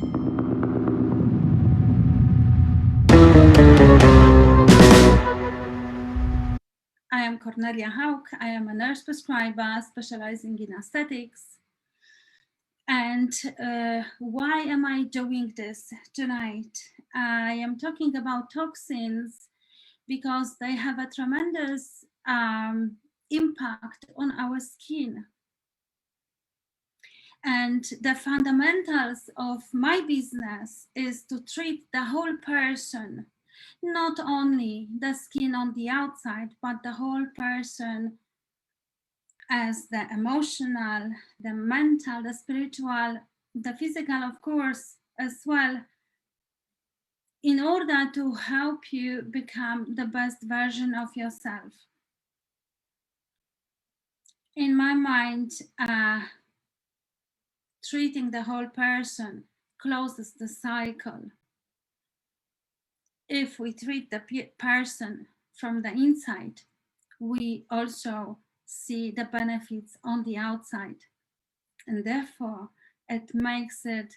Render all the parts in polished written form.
I am Kornelia Hauck. I am a nurse prescriber specializing in aesthetics. And why am I doing this tonight? I am talking about toxins because they have a tremendous impact on our skin. And the fundamentals of my business is to treat the whole person, not only the skin on the outside, but the whole person as the emotional, the mental, the spiritual, the physical, of course, as well, in order to help you become the best version of yourself. In my mind, treating the whole person closes the cycle. If we treat the person from the inside, we also see the benefits on the outside. And therefore, it makes it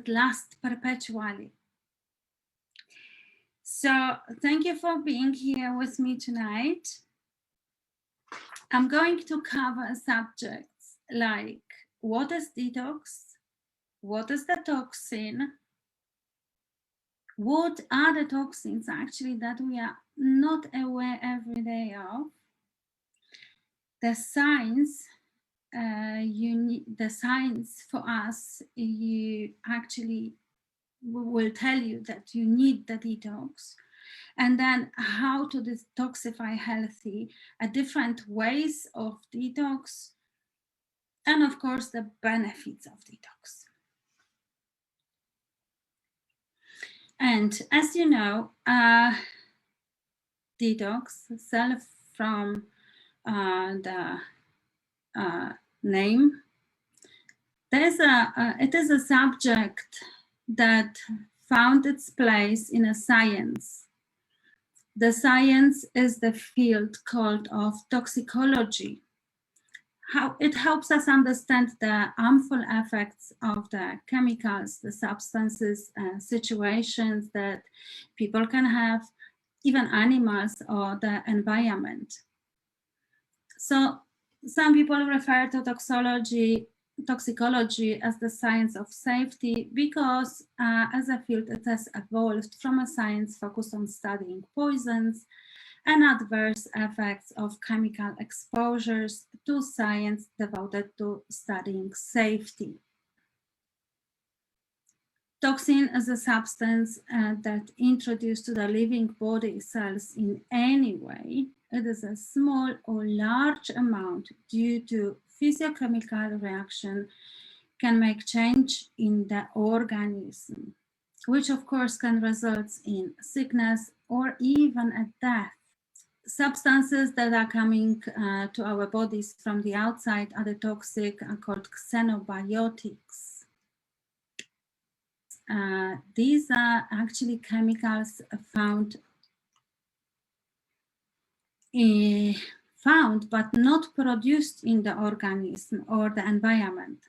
last perpetually. So thank you for being here with me tonight. I'm going to cover subjects like what is detox, what is the toxin, what are the toxins actually that we are not aware every day of, the signs. The signs for us, you actually will tell you that you need the detox, and then how to detoxify healthy, different ways of detox, and of course the benefits of detox. And as you know, detox, self from the name, it is a subject that found its place in a science. The science is the field called of toxicology. How it helps us understand the harmful effects of the chemicals, the substances, situations that people can have, even animals or the environment. So some people refer to toxicology as the science of safety because as a field it has evolved from a science focused on studying poisons and adverse effects of chemical exposures to science devoted to studying safety. Toxin is a substance that introduced to the living body cells in any way. It is a small or large amount due to physiochemical reaction can make change in the organism, which of course can result in sickness or even a death. Substances that are coming to our bodies from the outside are the toxic, are called xenobiotics. These are actually chemicals found but not produced in the organism or the environment.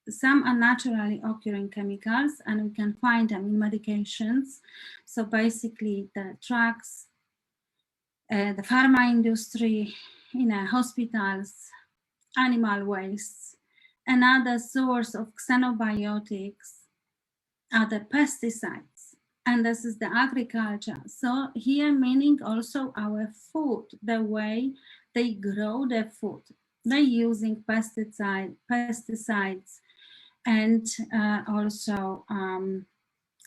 Some are naturally occurring chemicals and we can find them in medications. So basically the drugs, the pharma industry, in hospitals, animal wastes. Another source of xenobiotics are the pesticides, and this is the agriculture. So here meaning also our food, the way they grow their food. They're using pesticides and also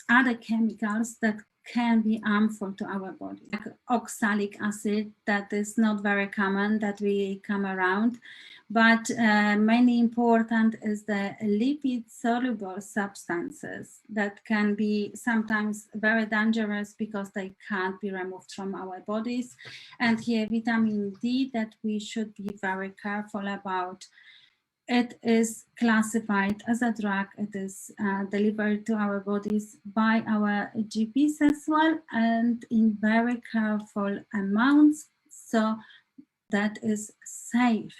other chemicals that can be harmful to our body, like oxalic acid, that is not very common that we come around, but mainly important is the lipid soluble substances that can be sometimes very dangerous because they can't be removed from our bodies. And here vitamin D that we should be very careful about. It is classified as a drug. It is delivered to our bodies by our GPs as well, and in very careful amounts, so that is safe.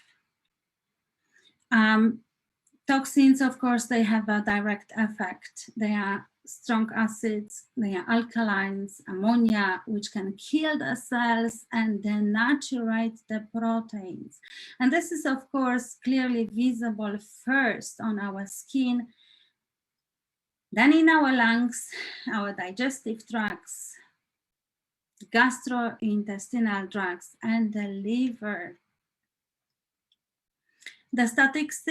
Toxins, of course, they have a direct effect. They are strong acids, they are alkalines, ammonia, which can kill the cells and denaturate the proteins. And this is, of course, clearly visible first on our skin, then in our lungs, our digestive tracts, gastrointestinal tracts, and the liver. The statistics,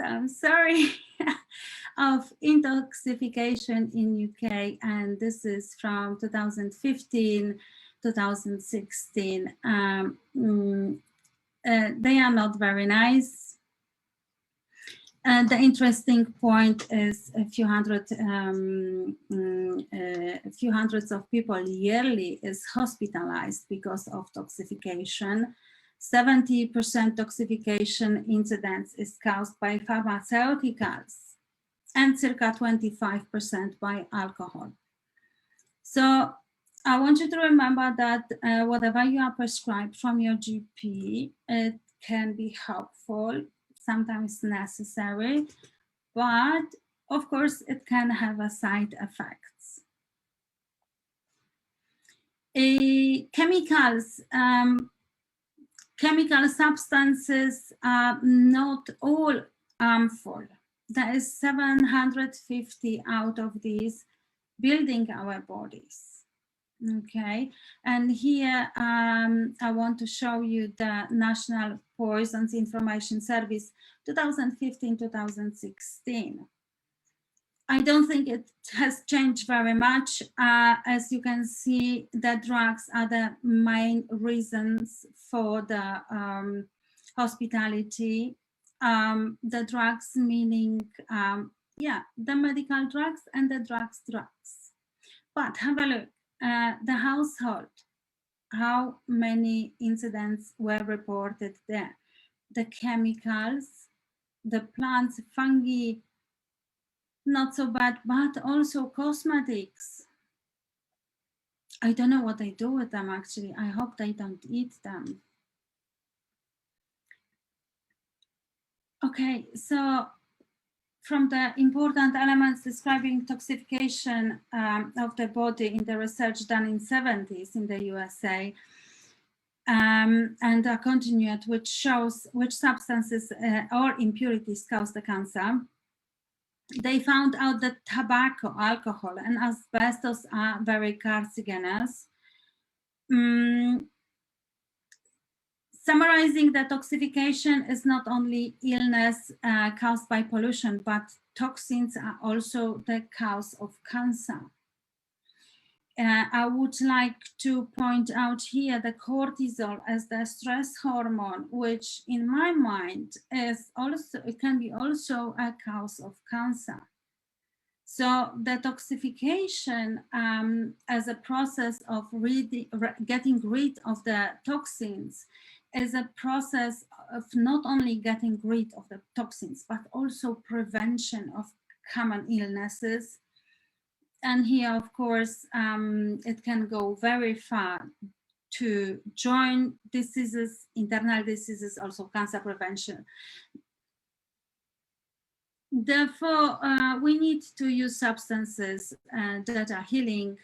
I'm sorry, of intoxication in UK, and this is from 2015, 2016. They are not very nice. And the interesting point is a few hundreds of people yearly is hospitalized because of toxification. 70% toxification incidence is caused by pharmaceuticals and circa 25% by alcohol. So I want you to remember that whatever you are prescribed from your GP, it can be helpful, sometimes necessary, but of course it can have a side effects. Chemical substances are not all harmful. There is 750 out of these building our bodies. Okay, and here I want to show you the National Poisons Information Service 2015-2016. I don't think it has changed very much. As you can see, the drugs are the main reasons for the hospitality. The drugs meaning, the medical drugs and the drugs. But have a look, the household, how many incidents were reported there? The chemicals, the plants, fungi, not so bad, but also cosmetics. I don't know what they do with them actually. I hope they don't eat them. Okay, so from the important elements describing toxification of the body in the research done in 70s in the USA, and continued, which shows which substances or impurities cause the cancer. They found out that tobacco, alcohol, and asbestos are very carcinogenic. Summarizing, the toxification is not only illness caused by pollution, but toxins are also the cause of cancer. I would like to point out here the cortisol as the stress hormone, which in my mind is also, it can be also a cause of cancer. So detoxification as a process of getting rid of the toxins is a process of not only getting rid of the toxins, but also prevention of common illnesses. And here, of course, it can go very far to joint diseases, internal diseases, also cancer prevention. Therefore, we need to use substances that are healing.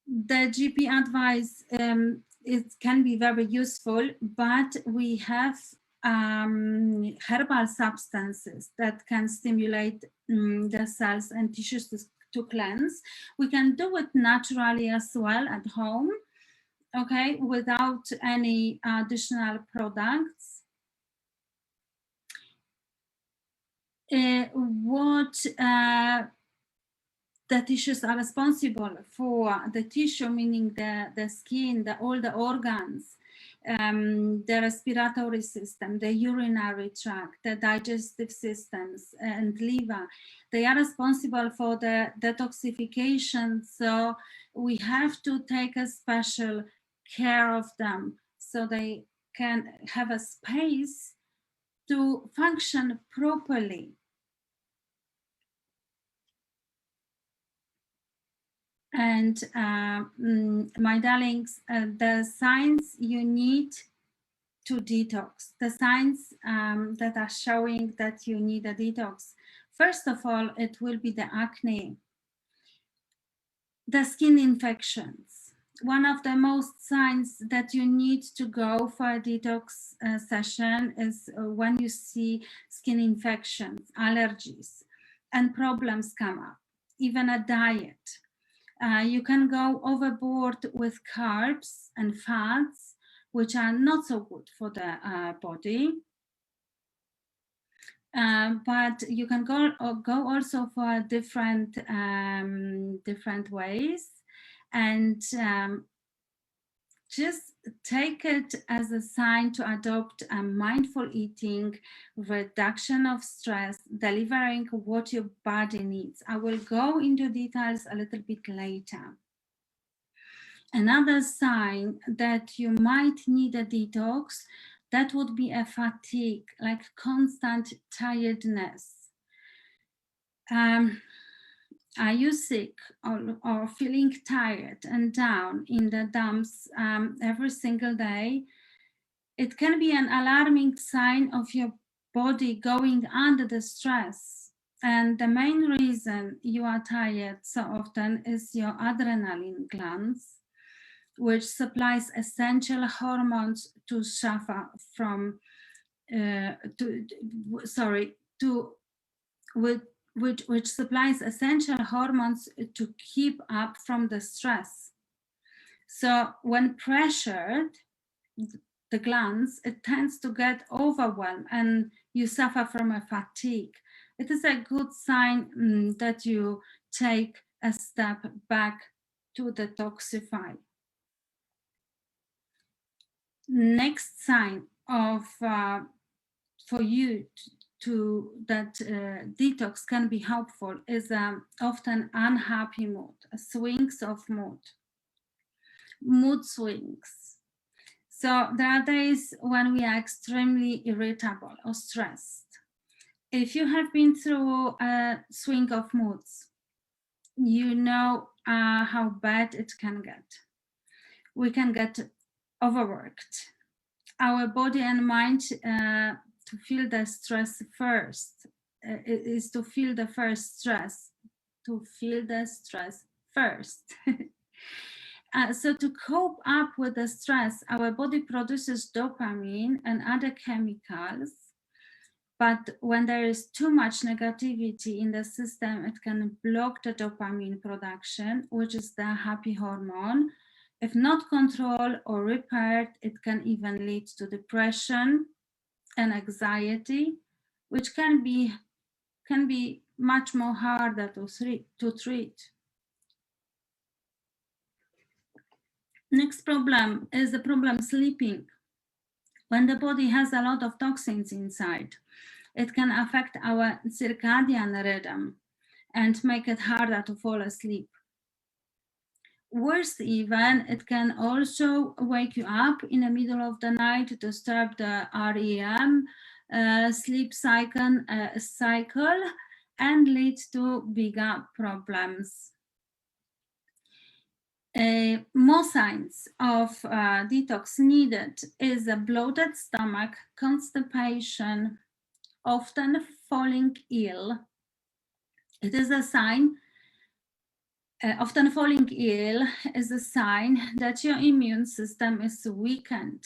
The GP advice, it can be very useful, but we have herbal substances that can stimulate the cells and tissues to cleanse. We can do it naturally as well at home, okay, without any additional products. The tissues are responsible for the tissue, meaning the skin, all the organs, the respiratory system, the urinary tract, the digestive systems, and liver. They are responsible for the detoxification, so we have to take a special care of them so they can have a space to function properly. And my darlings, the signs you need to detox, the signs that are showing that you need a detox. First of all, it will be the acne, the skin infections. One of the most signs that you need to go for a detox session is when you see skin infections, allergies, and problems come up, even a diet. You can go overboard with carbs and fats, which are not so good for the body. But you can go also for different ways, and just take it as a sign to adopt a mindful eating, reduction of stress, delivering what your body needs. I will go into details a little bit later. Another sign that you might need a detox, that would be a fatigue, like constant tiredness. Are you sick or feeling tired and down in the dumps every single day? It can be an alarming sign of your body going under the stress. And the main reason you are tired so often is your adrenaline glands, which supplies essential hormones to suffer from, which supplies essential hormones to keep up from the stress. So when pressured, the glands, it tends to get overwhelmed and you suffer from a fatigue. It is a good sign that you take a step back to detoxify. Next sign of for you to that detox can be helpful is often unhappy mood, swings of mood swings. So there are days when we are extremely irritable or stressed. If you have been through a swing of moods, you know how bad it can get. We can get overworked. Our body and mind to feel the stress first is to feel the first stress, to feel the stress first. So to cope up with the stress, our body produces dopamine and other chemicals. But when there is too much negativity in the system, it can block the dopamine production, which is the happy hormone. If not controlled or repaired, it can even lead to depression and anxiety, which can be much more harder to treat. Next problem is the problem sleeping. When the body has a lot of toxins inside, it can affect our circadian rhythm and make it harder to fall asleep. Worse even, it can also wake you up in the middle of the night, disturb the REM sleep cycle, and lead to bigger problems. More signs of detox needed is a bloated stomach, constipation, often falling ill. It is a sign, often falling ill is a sign that your immune system is weakened.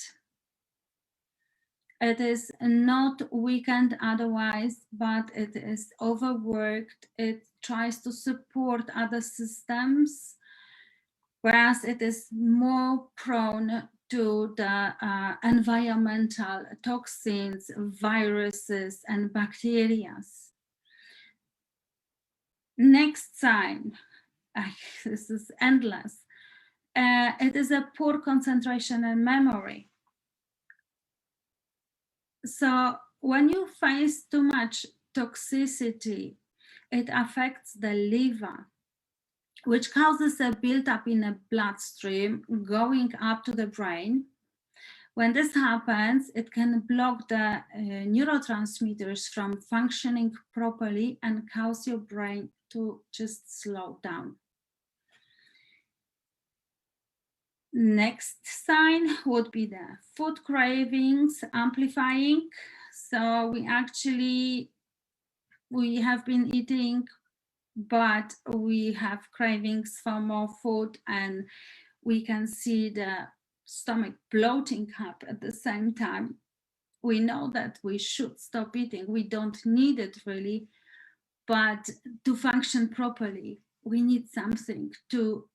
It is not weakened otherwise, but it is overworked. It tries to support other systems, whereas it is more prone to the environmental toxins, viruses, and bacteria. Next sign, this is endless. It is a poor concentration and memory. So when you face too much toxicity, it affects the liver, which causes a buildup in the bloodstream going up to the brain. When this happens, it can block the neurotransmitters from functioning properly and cause your brain to just slow down. Next sign would be the food cravings amplifying. So we have been eating, but we have cravings for more food, and we can see the stomach bloating up at the same time. We know that we should stop eating. We don't need it really, but to function properly, we need something to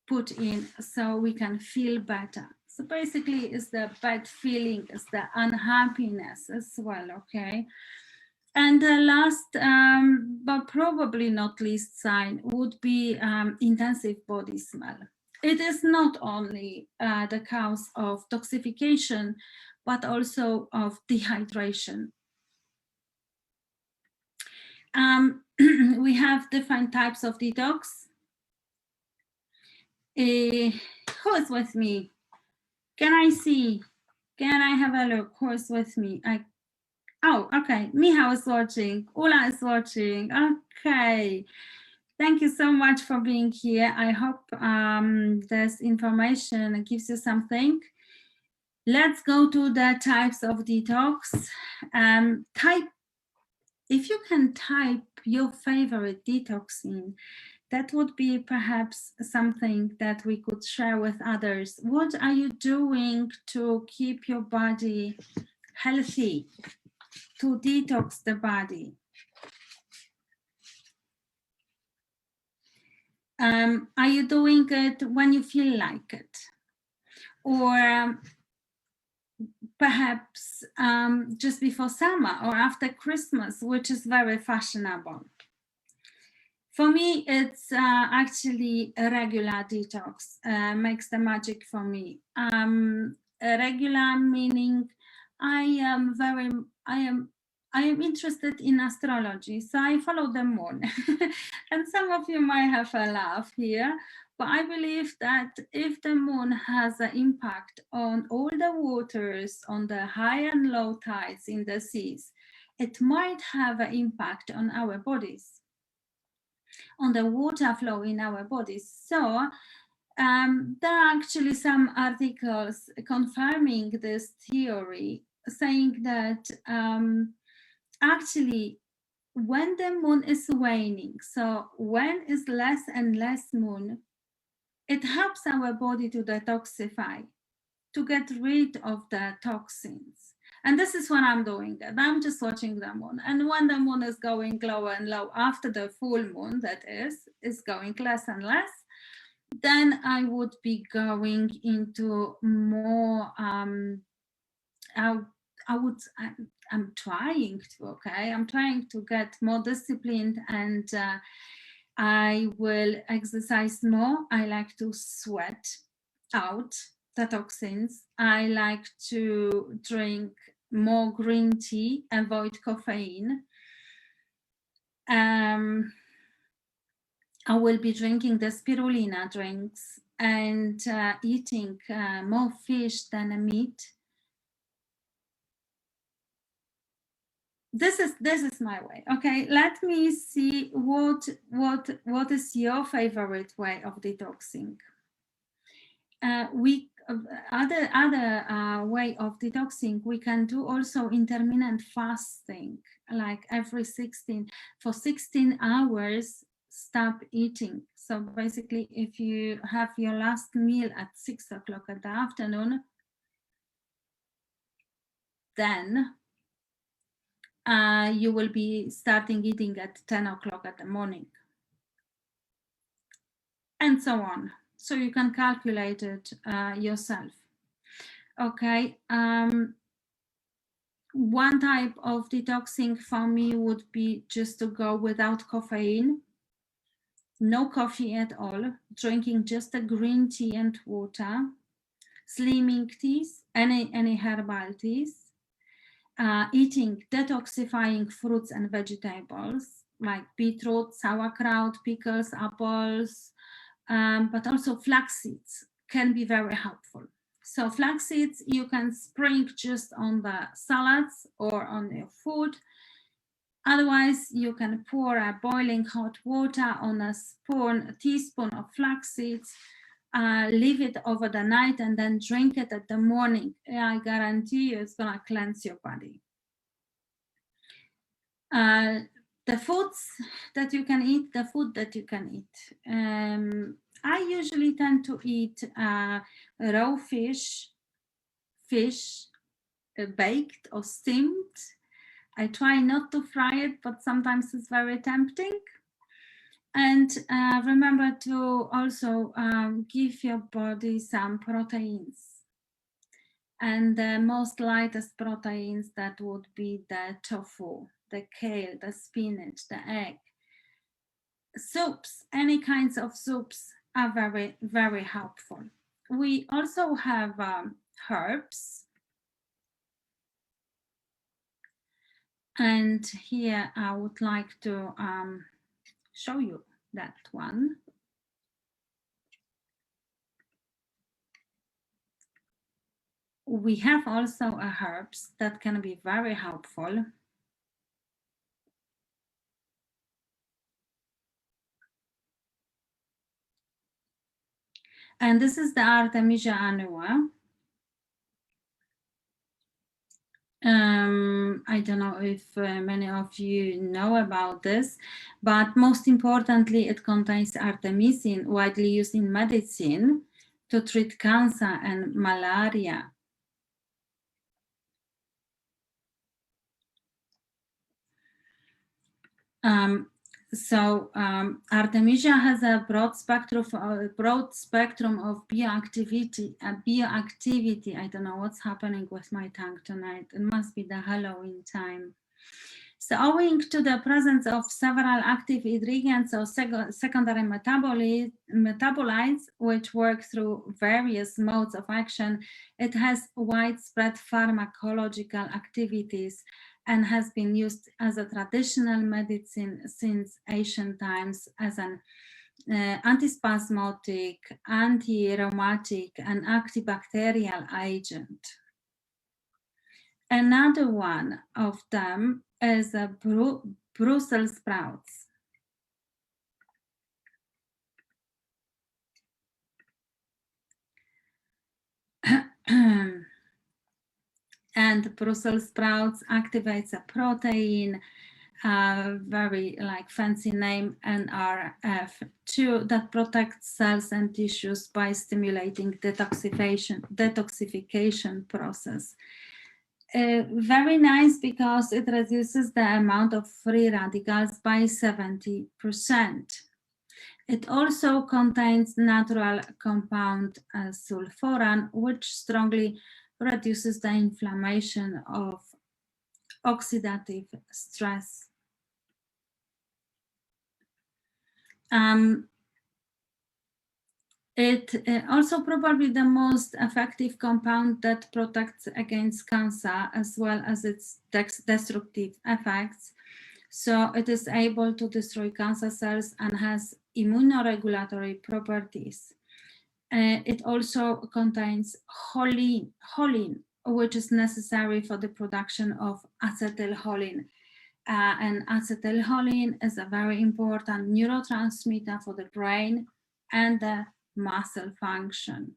put in so we can feel better. So basically it's the bad feeling, it's the unhappiness as well, okay? And the last, but probably not least sign would be intensive body smell. It is not only the cause of toxification, but also of dehydration. We have different types of detox. Who is with me? Can I see? Can I have a look? Who is with me? Oh, okay. Michał is watching. Ula is watching. Okay. Thank you so much for being here. I hope this information gives you something. Let's go to the types of detox. If you can type your favorite detoxing, that would be perhaps something that we could share with others. What are you doing to keep your body healthy, to detox the body? Are you doing it when you feel like it? Or perhaps just before summer or after Christmas, which is very fashionable? For me, it's actually a regular detox makes the magic for me. A regular meaning I am interested in astrology, so I follow the moon. And some of you might have a laugh here, but I believe that if the moon has an impact on all the waters, on the high and low tides in the seas, it might have an impact on our bodies, on the water flow in our bodies. So there are actually some articles confirming this theory, saying that actually when the moon is waning, so when is less and less moon, it helps our body to detoxify, to get rid of the toxins. And this is what I'm doing. I'm just watching the moon. And when the moon is going lower and low, after the full moon, that is going less and less, then I would be going into more, I'm trying to, okay? I'm trying to get more disciplined, and I will exercise more. I like to sweat out the toxins. I like to drink more green tea, avoid caffeine. I will be drinking the spirulina drinks and eating more fish than meat. This is my way. Okay, let me see what is your favorite way of detoxing. Other way of detoxing, we can do also intermittent fasting, like every 16 hours stop eating. So basically, if you have your last meal at 6 o'clock in the afternoon, then you will be starting eating at 10 o'clock in the morning, and so on. So you can calculate it yourself. Okay. One type of detoxing for me would be just to go without caffeine, no coffee at all, drinking just a green tea and water, slimming teas, any herbal teas, eating detoxifying fruits and vegetables like beetroot, sauerkraut, pickles, apples, but also flax seeds can be very helpful. So flax seeds you can sprinkle just on the salads or on your food. Otherwise, you can pour a boiling hot water on a teaspoon of flax seeds, leave it over the night and then drink it at the morning. I guarantee you it's gonna cleanse your body. The foods that you can eat, the food that you can eat. I usually tend to eat raw fish, baked or steamed. I try not to fry it, but sometimes it's very tempting. And remember to also give your body some proteins. And the most lightest proteins, that would be the tofu, the kale, the spinach, the egg. Soups, any kinds of soups are very, very helpful. We also have herbs. And here I would like to show you that one. We have also herbs that can be very helpful. And this is the Artemisia annua. I don't know if many of you know about this, but most importantly, it contains artemisinin, widely used in medicine to treat cancer and malaria. Artemisia has a broad spectrum of bioactivity. I don't know what's happening with my tongue tonight. It must be the Halloween time. So, owing to the presence of several active ingredients or secondary metabolites, which work through various modes of action, it has widespread pharmacological activities and has been used as a traditional medicine since ancient times as an antispasmodic, anti-rheumatic, and antibacterial agent. Another one of them is Brussels sprouts. And Brussels sprouts activates a protein, very like fancy name, NRF2, that protects cells and tissues by stimulating detoxification process. Very nice because it reduces the amount of free radicals by 70%. It also contains natural compound sulforan, which strongly reduces the inflammation of oxidative stress. It also probably the most effective compound that protects against cancer as well as its destructive effects. So it is able to destroy cancer cells and has immunoregulatory properties. It also contains choline, which is necessary for the production of acetylcholine. And acetylcholine is a very important neurotransmitter for the brain and the muscle function.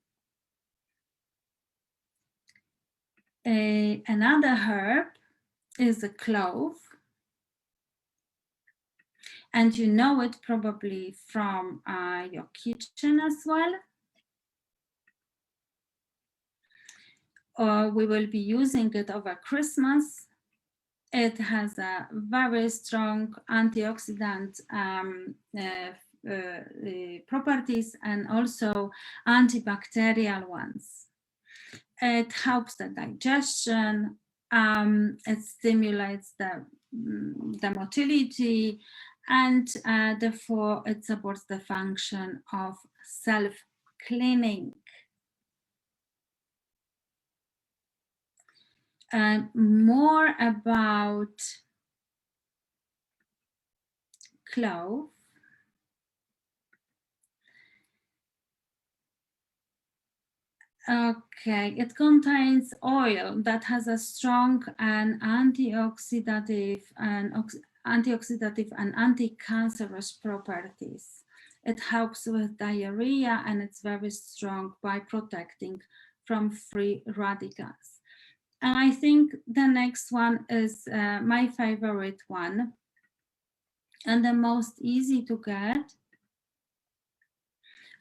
Another herb is the clove. And you know it probably from your kitchen as well. Or we will be using it over Christmas. It has a very strong antioxidant properties and also antibacterial ones. It helps the digestion. It stimulates the motility, and therefore it supports the function of self-cleaning. More about clove. Okay, it contains oil that has a strong and antioxidative and anti-cancerous properties. It helps with diarrhea, and it's very strong by protecting from free radicals. And I think the next one is my favorite one, and the most easy to get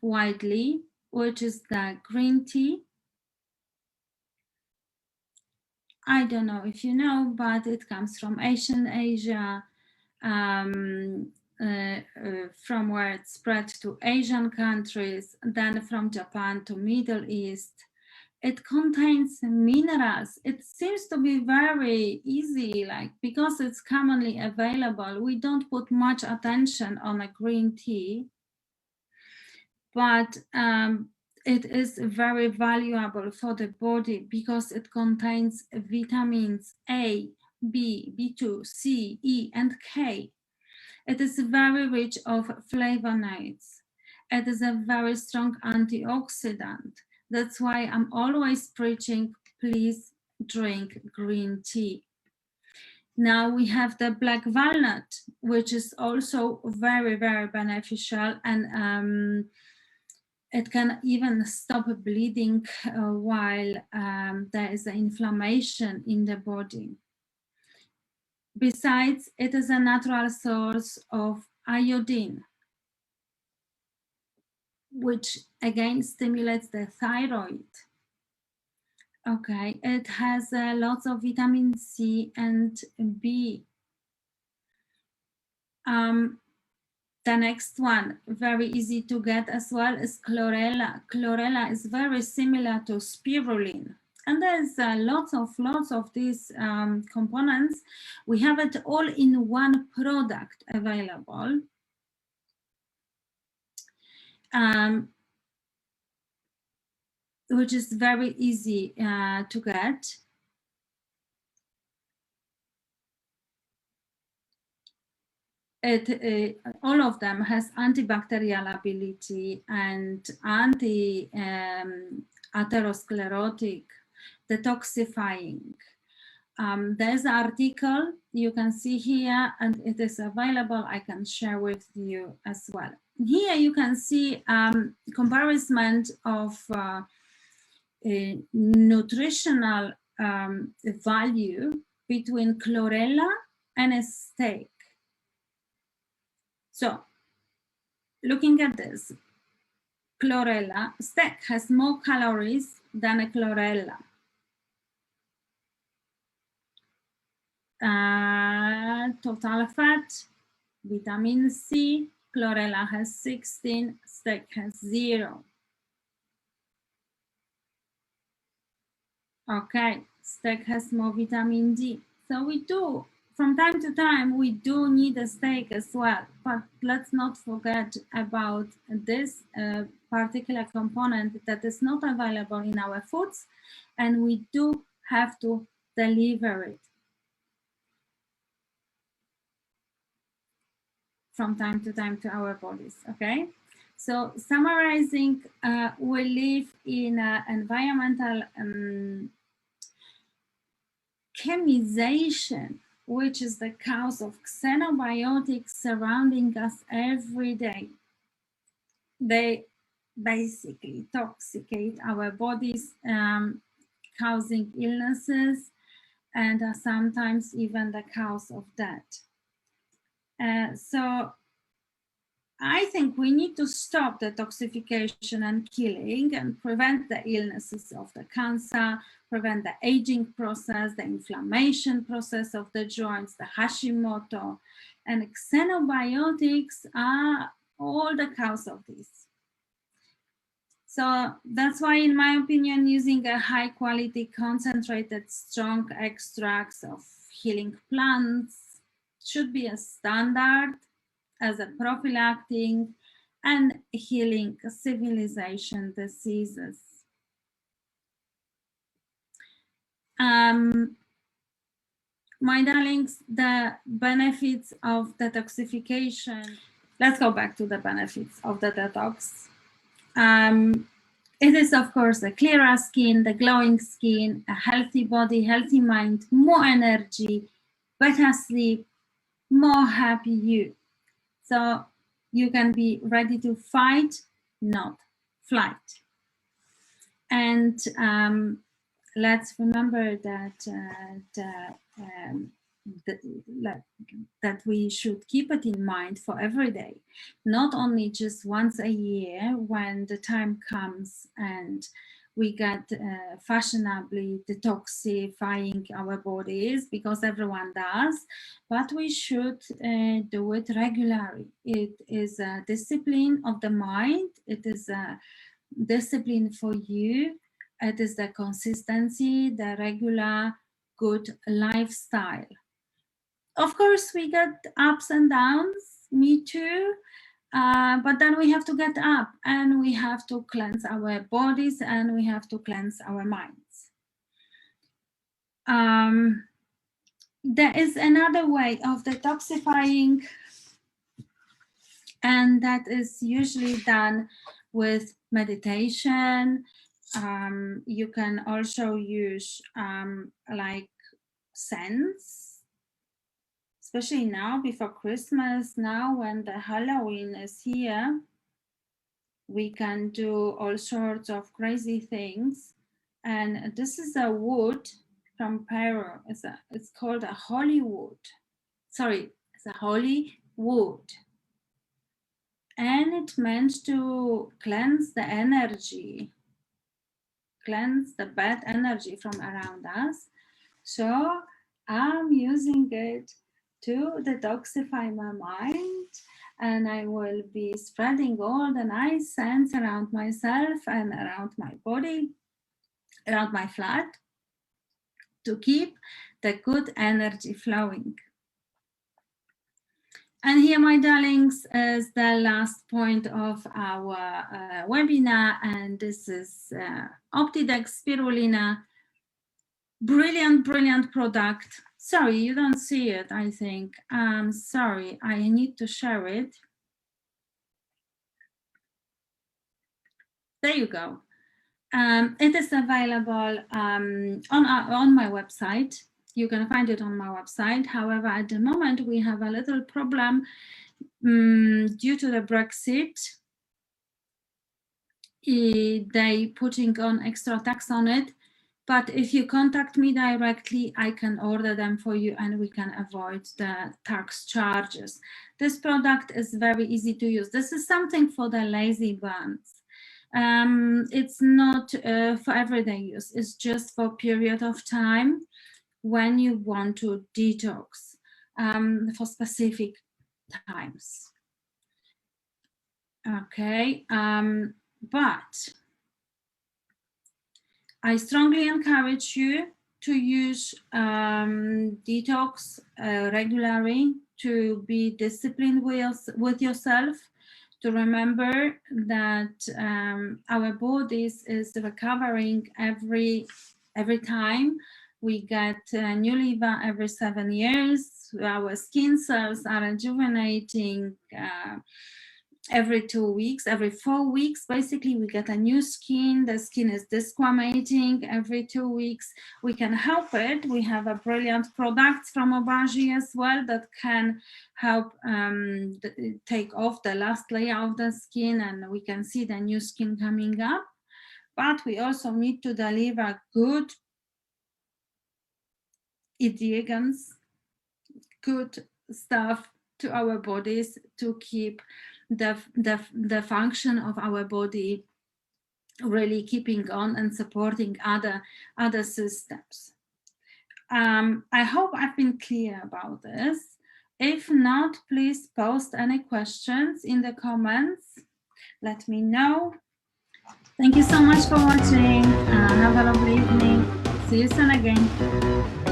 widely, which is the green tea. I don't know if you know, but it comes from Asia, from where it spread to Asian countries, then from Japan to Middle East. It contains minerals. It seems to be very easy, like because it's commonly available, we don't put much attention on a green tea, but it is very valuable for the body because it contains vitamins A, B, B2, C, E, and K. It is very rich of flavonoids. It is a very strong antioxidant. That's why I'm always preaching, please drink green tea. Now we have the black walnut, which is also very, very beneficial, and it can even stop bleeding while there is an inflammation in the body. Besides, it is a natural source of iodine, which again stimulates the thyroid. Okay, it has lots of vitamin C and B. The next one, very easy to get as well, is chlorella. Chlorella is very similar to spirulina. And there's lots of these components. We have it all in one product available. Which is very easy to get. All of them has antibacterial ability and anti-atherosclerotic, detoxifying. There's an article you can see here, and it is available. I can share with you as well. Here you can see comparison of nutritional value between chlorella and a steak. So, looking at this, chlorella, steak has more calories than a chlorella. Total fat, vitamin C, chlorella has 16, steak has 0. Okay, steak has more vitamin D. So we do, from time to time, we do need a steak as well. But let's not forget about this particular component that is not available in our foods, and we do have to deliver it from time to time to our bodies, okay? So summarizing, we live in an environmental chemization, which is the cause of xenobiotics surrounding us every day. They basically toxicate our bodies, causing illnesses, and are sometimes even the cause of death. So I think we need to stop detoxification and killing and prevent the illnesses of the cancer, prevent the aging process, the inflammation process of the joints, the Hashimoto, and xenobiotics are all the cause of this. So that's why, in my opinion, using a high quality, concentrated, strong extracts of healing plants should be a standard as a prophylactic and healing civilization diseases. My darlings, the benefits of detoxification. Let's go back to the benefits of the detox. It is, of course, a clearer skin, the glowing skin, a healthy body, healthy mind, more energy, better sleep, more happy you. So you can be ready to fight, not flight. And let's remember that that we should keep it in mind for every day, not only just once a year when the time comes and we get fashionably detoxifying our bodies, because everyone does, but we should do it regularly. It is a discipline of the mind. It is a discipline for you. It is the consistency, the regular good lifestyle. Of course, we get ups and downs, me too. But then we have to get up and we have to cleanse our bodies and we have to cleanse our minds. There is another way of detoxifying, and that is usually done with meditation. You can also use like scents, especially now before Christmas. Now when the Halloween is here, we can do all sorts of crazy things. And this is a wood from Peru. It's called a holy wood. Sorry, it's a holy wood. And it meant to cleanse the energy, cleanse the bad energy from around us. So I'm using it to detoxify my mind, and I will be spreading all the nice scents around myself and around my body, around my flat, to keep the good energy flowing. And here, my darlings, is the last point of our webinar, and this is Optidex Spirulina. Brilliant, brilliant product. Sorry, you don't see it, I think. Sorry, I need to share it. There you go. It is available on my website. You can find it on my website. However, at the moment, we have a little problem due to the Brexit. They putting on extra tax on it. But if you contact me directly, I can order them for you and we can avoid the tax charges. This product is very easy to use. This is something for the lazy buns. It's not for everyday use. It's just for a period of time when you want to detox for specific times. Okay, but I strongly encourage you to use detox regularly, to be disciplined with yourself, to remember that our bodies is recovering every time. We get a new liver every 7 years. Our skin cells are rejuvenating every 2 weeks, every 4 weeks. Basically, we get a new skin. The skin is desquamating every 2 weeks. We can help it. We have a brilliant product from Obagi as well that can help take off the last layer of the skin, and we can see the new skin coming up. But we also need to deliver good ingredients, good stuff to our bodies to keep the function of our body really keeping on and supporting other systems. I hope I've been clear about this. If not, please post any questions in the comments. Let me know. Thank you so much for watching. Have a lovely evening. See you soon again.